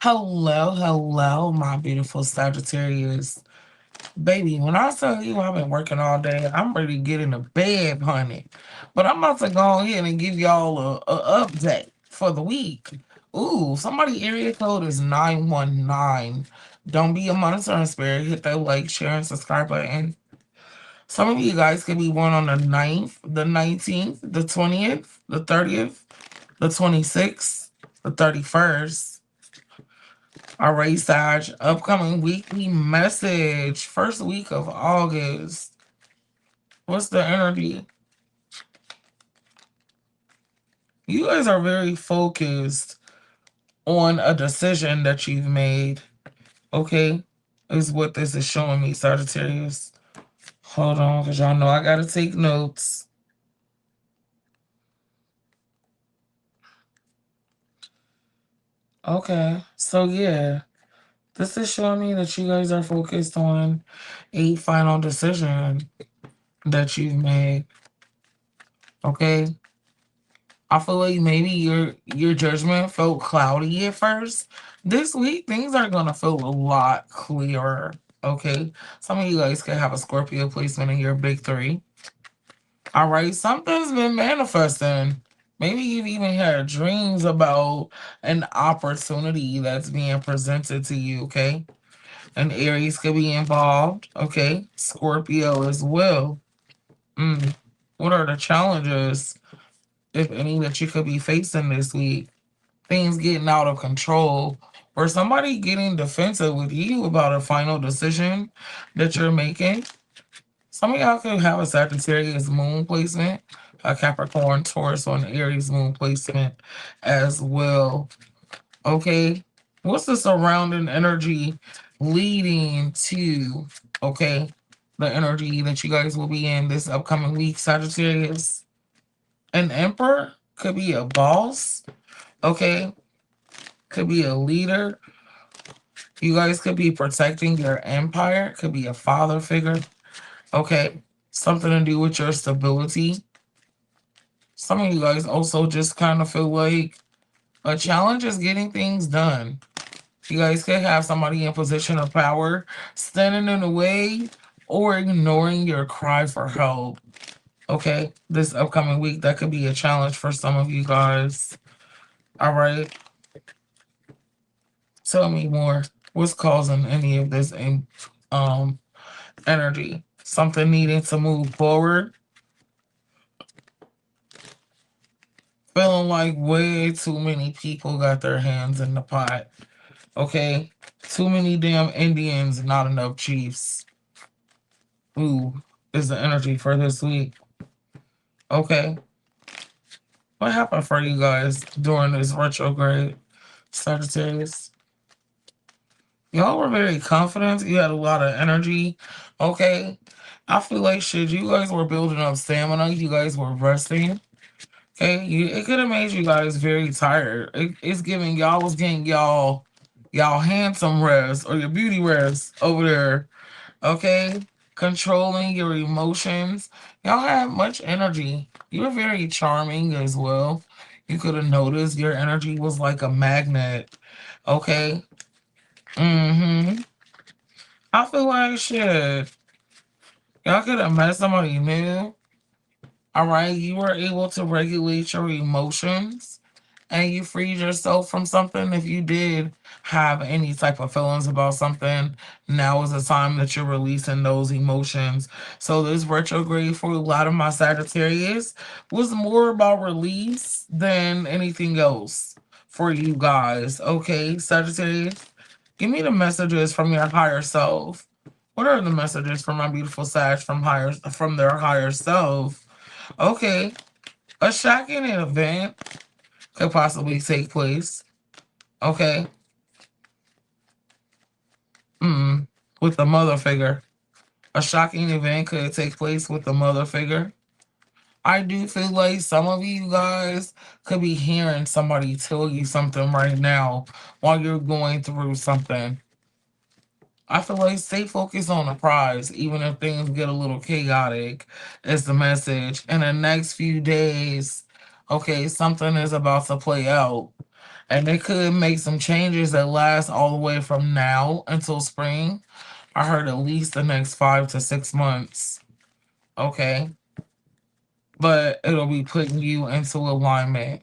Hello, my beautiful Sagittarius. Baby, when I tell you I've been working all day, I'm ready to get in the bed, honey. But I'm about to go ahead and give y'all a update for the week. Ooh, somebody area code is 919. Don't be a monitoring spirit. Hit that like, share, and subscribe button. Some of you guys could be born on the 9th, the 19th, the 20th, the 30th, the 26th, the 31st. All right, Sag. Upcoming weekly message. First week of August. What's the energy? You guys are very focused on a decision that you've made. Okay? Is what this is showing me, Sagittarius. Hold on, because y'all know I got to take notes. Okay. So, yeah. This is showing me that you guys are focused on a final decision that you've made. Okay? I feel like maybe your judgment felt cloudy at first. This week, things are gonna feel a lot clearer. Okay, some of you guys could have a Scorpio placement in your big three. All right, something's been manifesting. Maybe you've even had dreams about an opportunity that's being presented to you. Okay, and Aries could be involved. Okay, Scorpio as well. What are the challenges, if any, that you could be facing this week? Things getting out of control, or somebody getting defensive with you about a final decision that you're making. Some of y'all could have a Sagittarius moon placement, a Capricorn, Taurus, or an Aries moon placement as well. Okay. What's the surrounding energy leading to? Okay. The energy that you guys will be in this upcoming week, Sagittarius. An emperor could be a boss. Okay. Could be a leader. You guys could be protecting your empire. Could be a father figure. Okay. Something to do with your stability. Some of you guys also just kind of feel like a challenge is getting things done. You guys could have somebody in position of power standing in the way or ignoring your cry for help. Okay. This upcoming week, that could be a challenge for some of you guys. All right. Tell me more. What's causing any of this energy? Something needing to move forward. Feeling like way too many people got their hands in the pot. Okay? Too many damn Indians, not enough chiefs. Ooh, is the energy for this week. Okay. What happened for you guys during this retrograde, Sagittarius? Y'all were very confident. You had a lot of energy. Okay. I feel like shit, you guys were building up stamina. You guys were resting. Okay. It could have made you guys very tired. It's giving y'all was getting y'all handsome rest or your beauty rest over there. Okay. Controlling your emotions. Y'all had much energy. You were very charming as well. You could have noticed your energy was like a magnet. Okay. Mm-hmm. I feel like shit. Y'all could have met somebody new. All right. You were able to regulate your emotions and you freed yourself from something. If you did have any type of feelings about something, now is the time that you're releasing those emotions. So this retrograde for a lot of my Sagittarius was more about release than anything else for you guys. Okay, Sagittarius, give me the messages from your higher self. What are the messages from my beautiful Sag from their higher self? Okay, a shocking event could possibly take place. Okay. With the mother figure. A shocking event could take place with the mother figure. I do feel like some of you guys could be hearing somebody tell you something right now while you're going through something. I feel like stay focused on the prize, even if things get a little chaotic, is the message. In the next few days, okay, something is about to play out. And they could make some changes that last all the way from now until spring. I heard at least the next 5 to 6 months. Okay. But it'll be putting you into alignment.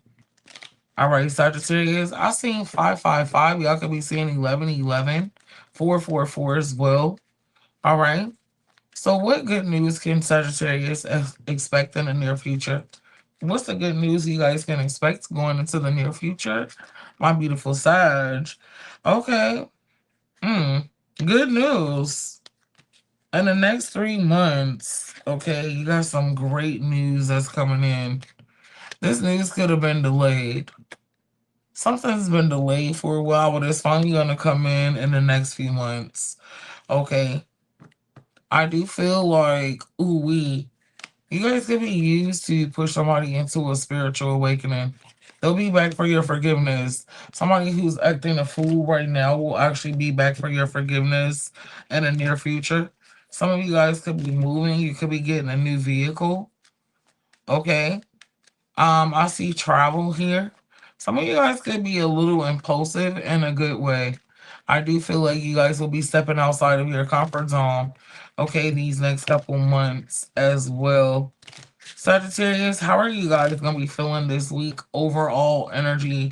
All right, Sagittarius. I seen 555. Y'all could be seeing 1111, 444 as well. All right. So, what good news can Sagittarius expect in the near future? What's the good news you guys can expect going into the near future? My beautiful Sag. Okay. Good news. In the next 3 months, okay, you got some great news that's coming in. This news could have been delayed. Something's been delayed for a while, but it's finally going to come in the next few months. Okay. I do feel like, you guys could be used to push somebody into a spiritual awakening. They'll be back for your forgiveness. Somebody who's acting a fool right now will actually be back for your forgiveness in the near future. Some of you guys could be moving. You could be getting a new vehicle. Okay. I see travel here. Some of you guys could be a little impulsive in a good way. I do feel like you guys will be stepping outside of your comfort zone, okay, these next couple months as well. Sagittarius, how are you guys going to be feeling this week? Overall energy.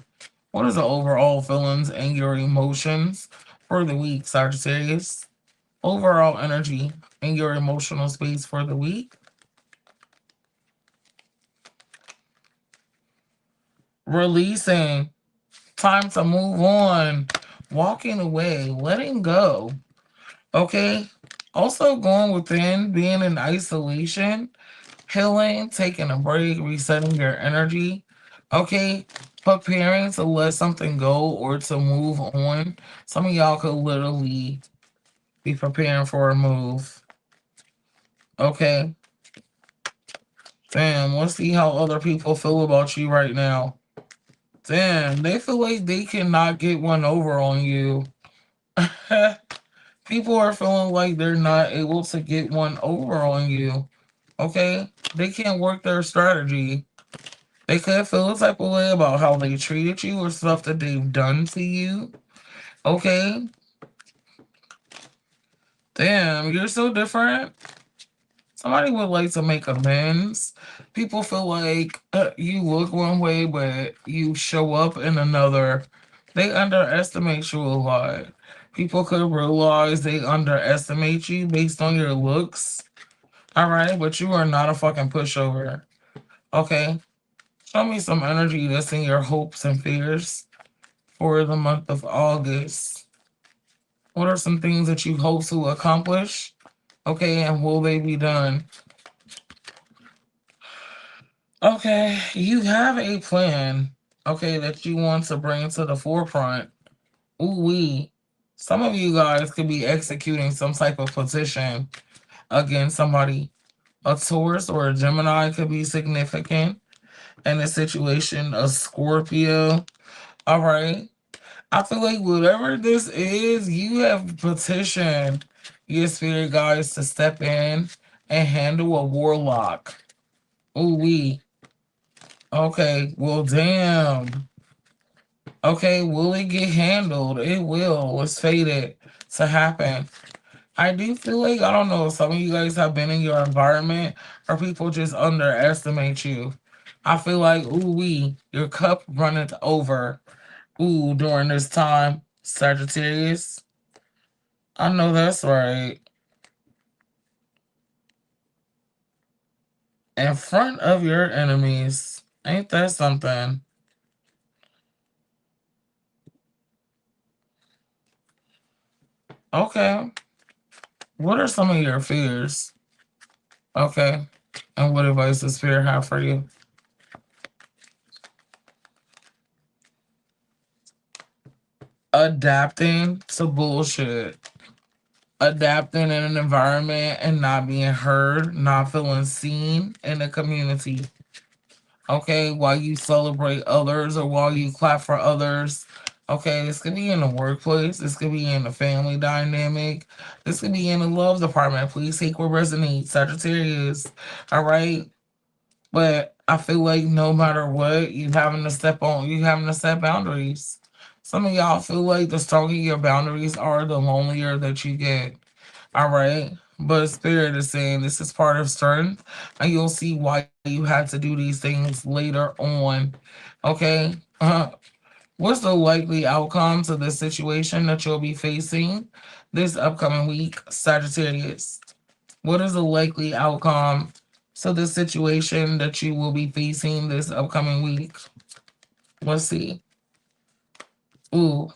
What is the overall feelings and your emotions for the week, Sagittarius? Overall energy and your emotional space for the week. Releasing. Time to move on. Walking away. Letting go. Okay. Also going within, being in isolation, healing, taking a break, resetting your energy. Okay. Preparing to let something go or to move on. Some of y'all could literally be preparing for a move. Okay. Damn, let's see how other people feel about you right now. Damn, they feel like they cannot get one over on you. People are feeling like they're not able to get one over on you. Okay? They can't work their strategy. They could feel a type of way about how they treated you or stuff that they've done to you. Okay? Damn, you're so different. Somebody would like to make amends. People feel like you look one way, but you show up in another. They underestimate you a lot. People could realize they underestimate you based on your looks. All right, but you are not a fucking pushover. Okay? Show me some energy that's in your hopes and fears for the month of August. What are some things that you hope to accomplish? Okay, and will they be done? Okay, you have a plan, okay, that you want to bring to the forefront. Ooh-wee. Some of you guys could be executing some type of petition against somebody. A Taurus or a Gemini could be significant in a situation. A Scorpio. All right. I feel like whatever this is, you have petitioned your spirit guides to step in and handle a warlock. Ooh-wee. Okay, well, damn. Okay, will it get handled? It will. It's fated to happen. I do feel like, I don't know, some of you guys have been in your environment or people just underestimate you. I feel like, your cup runneth over. Ooh, during this time, Sagittarius. I know that's right. In front of your enemies. Ain't that something? Okay. What are some of your fears? Okay. And what advice does fear have for you? Adapting to bullshit. Adapting in an environment and not being heard, not feeling seen in the community. Okay, while you celebrate others or while you clap for others. Okay, this could be in the workplace. This could be in the family dynamic. This could be in the love department. Please take what resonates, Sagittarius. All right. But I feel like no matter what, you having to set boundaries. Some of y'all feel like the stronger your boundaries are, the lonelier that you get. All right. But Spirit is saying this is part of strength, and you'll see why you had to do these things later on. Okay. What's the likely outcome to the situation that you'll be facing this upcoming week, Sagittarius? What is the likely outcome to the situation that you will be facing this upcoming week? Let's see. Ooh,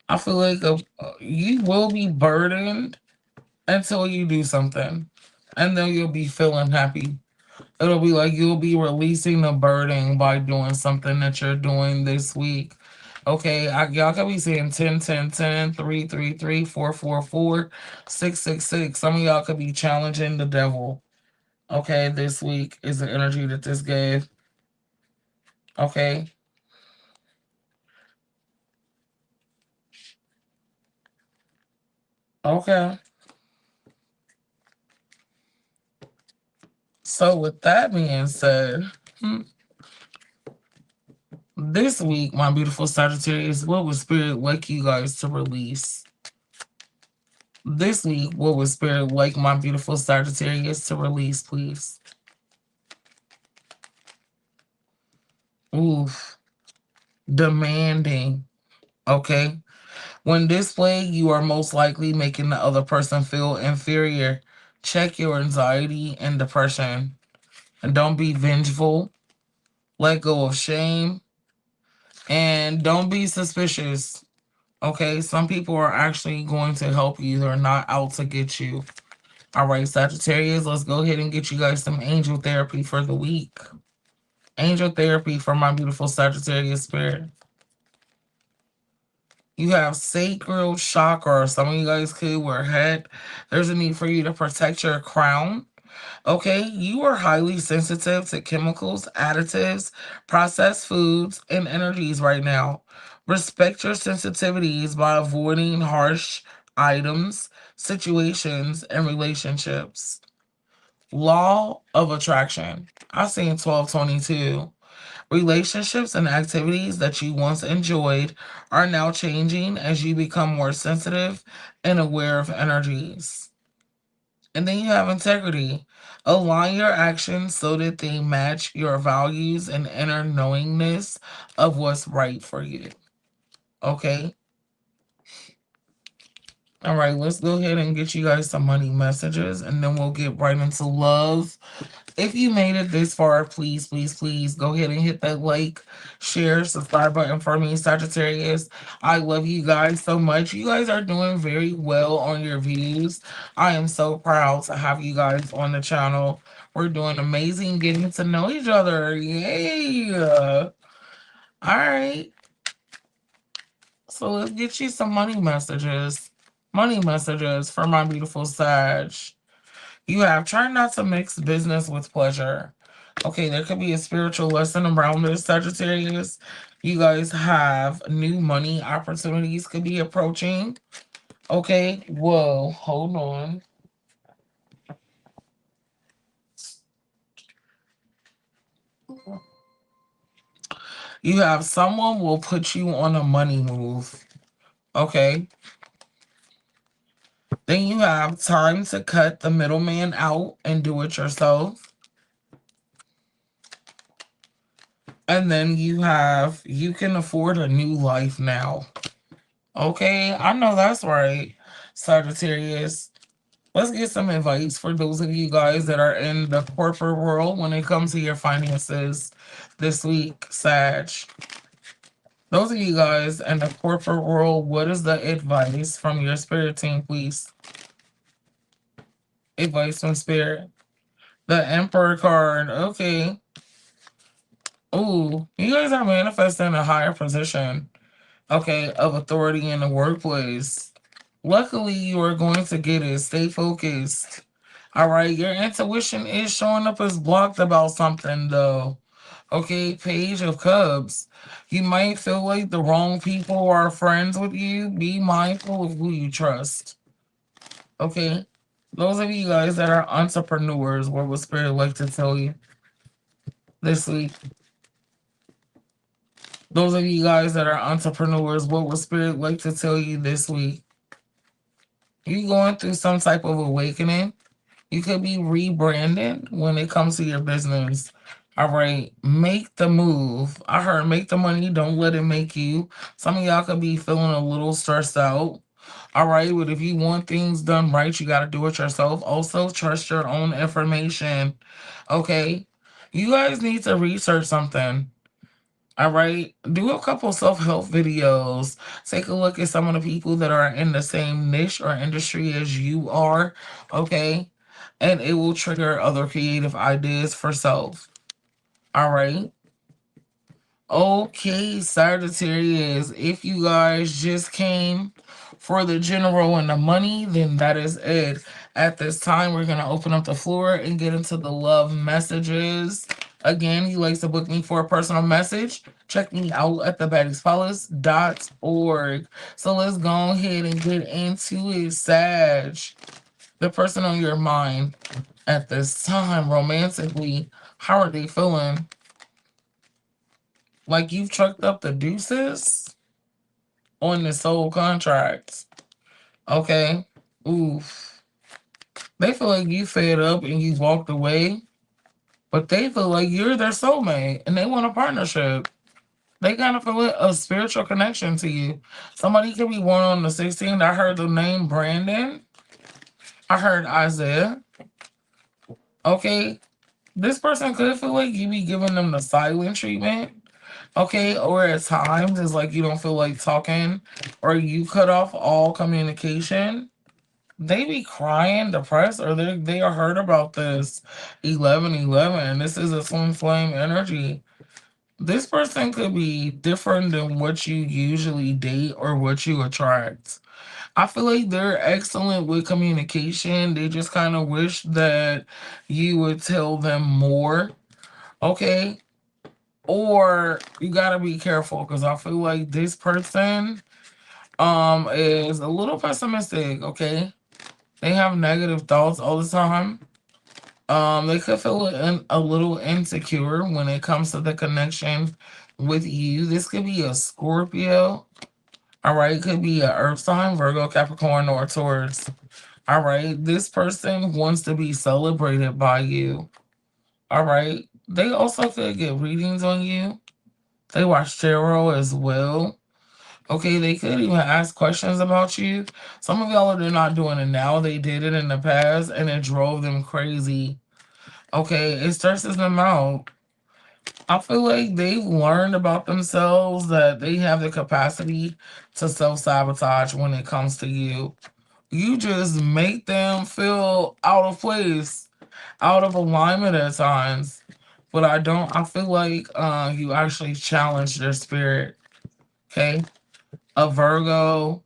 I feel like you will be burdened until you do something, and then you'll be feeling happy. It'll be like you'll be releasing the burden by doing something that you're doing this week. Okay, y'all could be saying 10, 10, 10, 3, 3, 3, 4, 4, 4, 6, 6, 6. Some of y'all could be challenging the devil. Okay, this week is the energy that this gave. Okay. Okay. So with that being said, this week, my beautiful Sagittarius, what would Spirit like you guys to release? This week, what would Spirit like my beautiful Sagittarius to release, please? Oof. Demanding. Okay. When displayed, you are most likely making the other person feel inferior. Check your anxiety and depression. And don't be vengeful. Let go of shame. And don't be suspicious. Okay. Some people are actually going to help you. They're not out to get you. All right, Sagittarius, let's go ahead and get you guys some angel therapy for the week. Angel therapy for my beautiful Sagittarius spirit. You have sacral chakra. Some of you guys could wear head. There's a need for you to protect your crown. Okay, you are highly sensitive to chemicals, additives, processed foods, and energies right now. Respect your sensitivities by avoiding harsh items, situations, and relationships. Law of attraction. I seen 1222. Relationships and activities that you once enjoyed are now changing as you become more sensitive and aware of energies. And then you have integrity. Align your actions so that they match your values and inner knowingness of what's right for you. Okay? All right, let's go ahead and get you guys some money messages, and then we'll get right into love. If you made it this far, please, please, please go ahead and hit that like, share, subscribe button for me, Sagittarius. I love you guys so much. You guys are doing very well on your views. I am so proud to have you guys on the channel. We're doing amazing getting to know each other. Yay! All right. So let's get you some money messages. Money messages for my beautiful Sag. You have try not to mix business with pleasure. Okay, there could be a spiritual lesson around this, Sagittarius. You guys have new money opportunities could be approaching. Okay, whoa, hold on. You have someone will put you on a money move. Okay. Then you have time to cut the middleman out and do it yourself. And then you can afford a new life now. Okay, I know that's right, Sagittarius. Let's get some advice for those of you guys that are in the corporate world when it comes to your finances this week, Sag. Those of you guys in the corporate world, what is the advice from your spirit team, please? Advice from spirit. The Emperor card. Okay. Ooh, you guys are manifesting a higher position, okay, of authority in the workplace. Luckily, you are going to get it. Stay focused. All right, your intuition is showing up as blocked about something, though. Okay, Page of Cups. You might feel like the wrong people are friends with you. Be mindful of who you trust. Okay, those of you guys that are entrepreneurs, what would Spirit like to tell you? this week? Those of you guys that are entrepreneurs, what would Spirit like to tell you this week? You going through some type of awakening. You could be rebranding when it comes to your business. All right, make the move. I heard make the money, don't let it make you. Some of y'all could be feeling a little stressed out. All right, but if you want things done right, you got to do it yourself. Also, trust your own information. Okay, you guys need to research something. All right, do a couple self-help videos. Take a look at some of the people that are in the same niche or industry as you are, okay? And it will trigger other creative ideas for self. All right. Okay, Sagittarius, if you guys just came for the general and the money, then that is it. At this time, we're going to open up the floor and get into the love messages. Again, he likes to book me for a personal message. Check me out at thebaddieспalace.org. So let's go ahead and get into it, Sag. The person on your mind at this time, romantically, how are they feeling? Like you've trucked up the deuces on this whole contract. Okay. Oof. They feel like you fed up and you walked away, but they feel like you're their soulmate and they want a partnership. They kind of feel a spiritual connection to you. Somebody could be born on the 16th. I heard the name Brandon. I heard Isaiah. Okay. This person could feel like you be giving them the silent treatment. Okay, or at times it's like you don't feel like talking or you cut off all communication. They be crying, depressed, or they are hurt about this 11-11. This is a twin flame energy. This person could be different than what you usually date or what you attract. I feel like they're excellent with communication. They just kind of wish that you would tell them more. Okay, or you gotta be careful because I feel like this person is a little pessimistic. Okay, they have negative thoughts all the time. They could feel a little insecure when it comes to the connection with you. This could be a Scorpio. All right, it could be a Earth sign, Virgo, Capricorn, or Taurus. All right, this person wants to be celebrated by you. All right, they also could get readings on you. They watch tarot as well. Okay, they could even ask questions about you. Some of y'all are not doing it now. They did it in the past and it drove them crazy. Okay, it stresses them out. I feel like they've learned about themselves that they have the capacity to self-sabotage when it comes to you. You just make them feel out of place, out of alignment at times. But I feel like you actually challenge their spirit. Okay. A Virgo,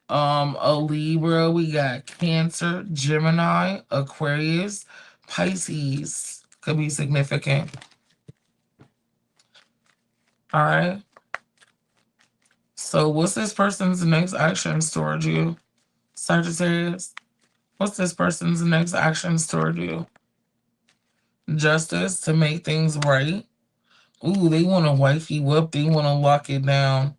a Libra, we got Cancer, Gemini, Aquarius, Pisces could be significant. All right. So what's this person's next actions toward you, Sagittarius? What's this person's next actions toward you? Justice, to make things right. Ooh, they want to wife you up. They want to lock it down.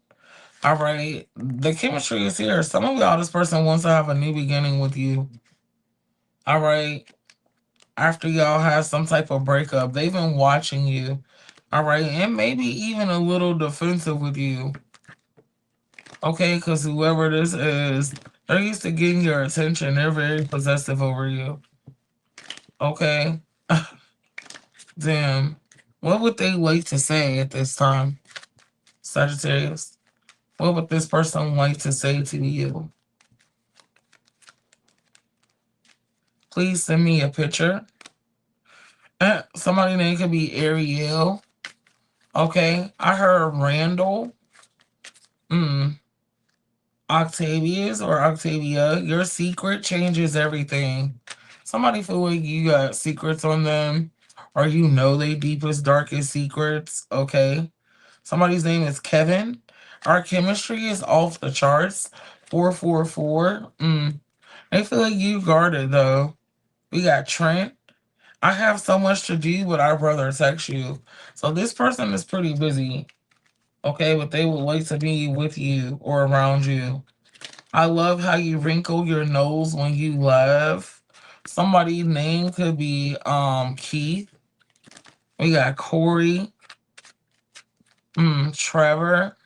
All right. The chemistry is here. Some of y'all, this person wants to have a new beginning with you. All right. After y'all have some type of breakup, they've been watching you. All right. And maybe even a little defensive with you. Okay. Because whoever this is, they're used to getting your attention. They're very possessive over you. Okay. Damn. What would they like to say at this time, Sagittarius? What would this person like to say to you? Please send me a picture. Somebody name could be Ariel. Okay. I heard Randall. Octavius or Octavia. Your secret changes everything. Somebody feel like you got secrets on them. Or you know they deepest, darkest secrets. Okay. Somebody's name is Kevin. Our chemistry is off the charts. 444. They feel like you guarded though. We got Trent. I have so much to do, but I'd rather text you. So this person is pretty busy, okay? But they would like to be with you or around you. I love how you wrinkle your nose when you laugh. Somebody's name could be Keith. We got Corey, Trevor.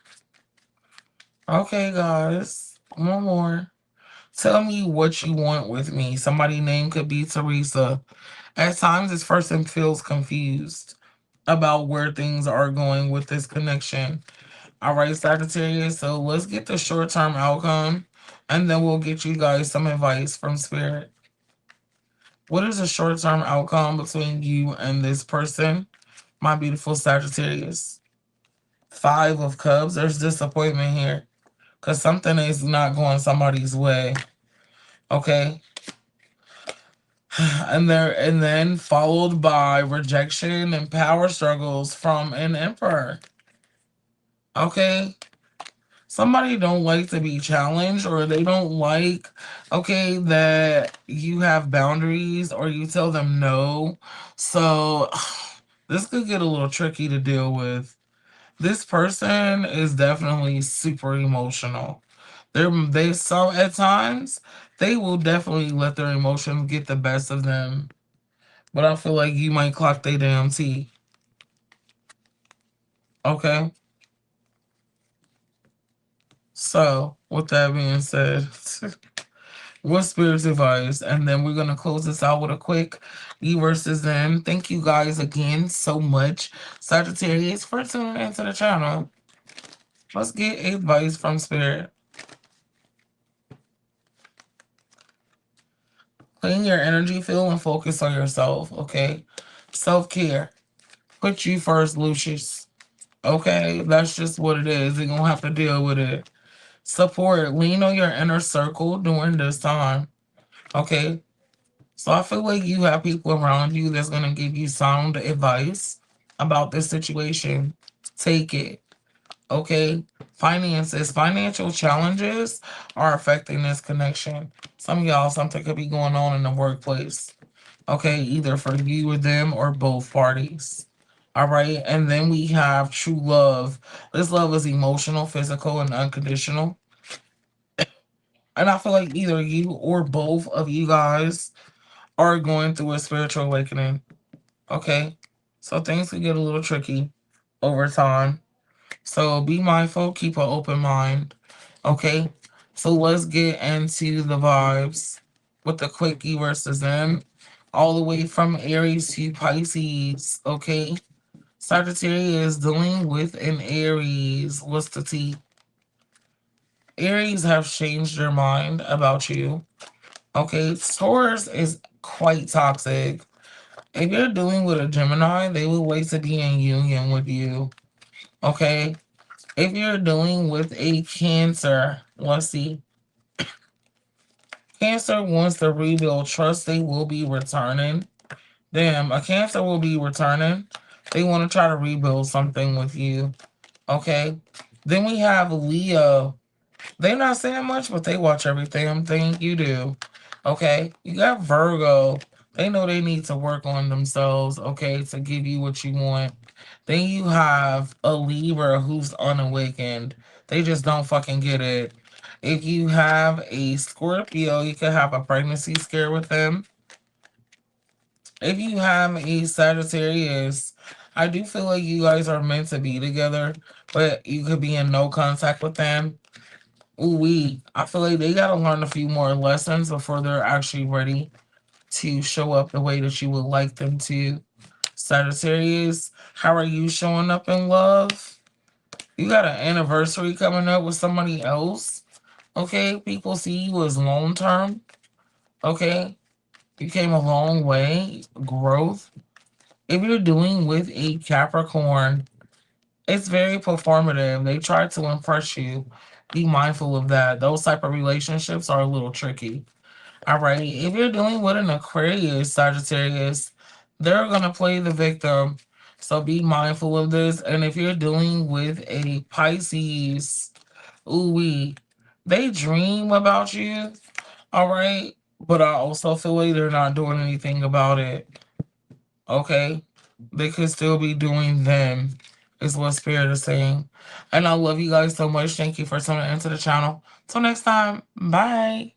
Okay, guys, one more. Tell me what you want with me. Somebody's name could be Teresa. At times, this person feels confused about where things are going with this connection. All right, Sagittarius. So let's get the short-term outcome, and then we'll get you guys some advice from Spirit. What is the short-term outcome between you and this person, my beautiful Sagittarius? Five of Cups. There's disappointment here because something is not going somebody's way. Okay. And then followed by rejection and power struggles from an emperor. Okay. Somebody don't like to be challenged, or they don't like, okay, that you have boundaries or you tell them no. So this could get a little tricky to deal with. This person is definitely super emotional. They some at times they will definitely let their emotions get the best of them. But I feel like you might clock their damn tea. Okay. So with that being said, what Spirit's advice? And then we're gonna close this out with a quick E versus N. Thank you guys again so much, Sagittarius, for tuning into the channel. Let's get advice from Spirit. Clean your energy field and focus on yourself, okay? Self-care. Put you first, Lucius. Okay? That's just what it is. You're going to have to deal with it. Support. Lean on your inner circle during this time, okay? So I feel like you have people around you that's going to give you sound advice about this situation. Take it, okay? Finances. Financial challenges are affecting this connection. Some of y'all, something could be going on in the workplace. Okay, either for you or them or both parties. All right, and then we have true love. This love is emotional, physical, and unconditional. And I feel like either you or both of you guys are going through a spiritual awakening. Okay, so things can get a little tricky over time. So be mindful, keep an open mind. Okay, so let's get into the vibes with the quickie versus N, all the way from Aries to Pisces. Okay, Sagittarius dealing with an Aries. What's the T? Aries have changed their mind about you. Okay, Taurus is quite toxic. If you're dealing with a Gemini, they will wait to be in union with you. Okay, if you're dealing with a Cancer, let's see. Cancer wants to rebuild trust. They will be returning. Damn, a Cancer will be returning. They want to try to rebuild something with you. Okay. Then we have Leo. They're not saying much, but they watch every damn thing you do. Okay. You got Virgo. They know they need to work on themselves, okay, to give you what you want. Then you have a Libra who's unawakened. They just don't fucking get it. If you have a Scorpio, you could have a pregnancy scare with them. If you have a Sagittarius, I do feel like you guys are meant to be together, but you could be in no contact with them. Ooh, I feel like they gotta learn a few more lessons before they're actually ready to show up the way that you would like them to. Sagittarius, how are you showing up in love? You got an anniversary coming up with somebody else. Okay, people see you as long term. Okay, you came a long way. Growth. If you're dealing with a Capricorn, it's very performative. They try to impress you. Be mindful of that. Those type of relationships are a little tricky. All right. If you're dealing with an Aquarius, Sagittarius, they're going to play the victim. So be mindful of this. And if you're dealing with a Pisces, they dream about you. All right. But I also feel like they're not doing anything about it. Okay? They could still be doing them, is what Spirit is saying. And I love you guys so much. Thank you for tuning into the channel. Till next time, bye.